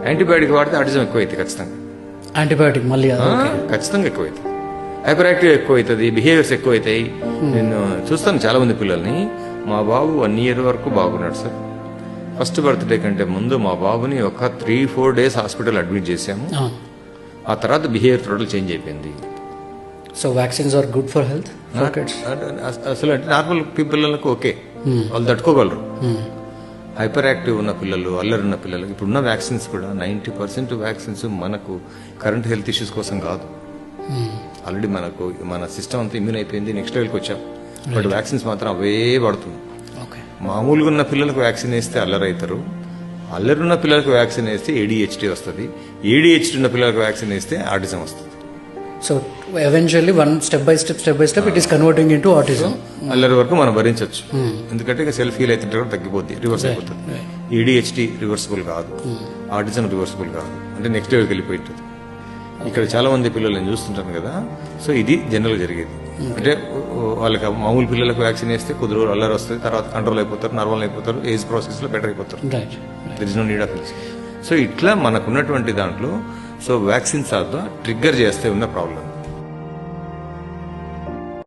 Antibiotic వాడితే autism ఎక్కువైతుంది ఖచ్చితంగా. Antibiotic మళ్ళీ ఖచ్చితంగా ఎక్కువైతుంది. హైపర్ యాక్టివ్ ఎక్కువ అవుతుంది, బిహేవియర్స్ ఎక్కువ అవుతాయి. నేను చూస్తాను చాలా మంది పిల్లల్ని. మా బాబు 1 year వరకు బాగున్నాడు సార్. ఫస్ట్ బర్త్డే కంటే ముందు మా బాబుని ఒక 3-4 days హాస్పిటల్ అడ్మిట్ చేశాము. ఆ తర్వాత బిహేవియర్ టోటల్ చేంజ్ అయిపోయింది. So vaccines are good for health. అసలు అంటే నార్మల్ పిల్లలకు ఓకే, వాళ్ళు తట్టుకోగలరు. హైపర్ యాక్టివ్ ఉన్న పిల్లలు, అల్లరి ఉన్న పిల్లలు, ఇప్పుడున్న వ్యాక్సిన్స్ కూడా 90% వ్యాక్సిన్స్ మనకు కరెంట్ హెల్త్ ఇష్యూస్ కోసం కాదు. ఆల్రెడీ మనకు మన సిస్టమ్ అంతా ఇమ్యూన్ అయిపోయింది, నెక్స్ట్ లెవెల్కి వచ్చాం. బట్ వ్యాక్సిన్స్ మాత్రం అవే పడుతుంది. మామూలుగా ఉన్న పిల్లలకు వ్యాక్సిన్ వేస్తే అల్లరి అవుతారు, అల్లరి ఉన్న పిల్లలకు వ్యాక్సిన్ వేస్తే ADHD వస్తుంది, ADHD ఉన్న పిల్లలకు వ్యాక్సిన్ వేస్తే ఆటిజం వస్తుంది. So eventually step by step it is converting into autism. అల్లరి వరకు మనం భరించవచ్చు, ఎందుకంటే ఇక సెల్ఫ్ హీల్ అయితే కూడా తగ్గిపోద్ది, రివర్స్ అయిపోతుంది. ADHD రివర్సిబుల్ కాదు, ఆటిజం రివర్సిబుల్ కాదు, అంటే నెక్స్ట్ లెవెల్కి వెళ్ళిపోయింటుంది. ఇక్కడ చాలా మంది పిల్లలు నేను చూస్తుంటాను కదా. సో ఇది జనరల్గా జరిగేది. అంటే వాళ్ళకి మామూలు పిల్లలకు వ్యాక్సిన్ వేస్తే కొద్ది రోజులు అల్లరి వస్తుంది, తర్వాత కంట్రోల్ అయిపోతారు, నార్మల్ అయిపోతారు, ఏజ్ ప్రాసెస్ లో బెటర్ అయిపోతారు. There is no need of it. So ఇట్లా మనకున్నటువంటి దాంట్లో సో వ్యాక్సిన్స్ ట్రిగ్గర్ చేస్తే ఉన్న ప్రాబ్లం.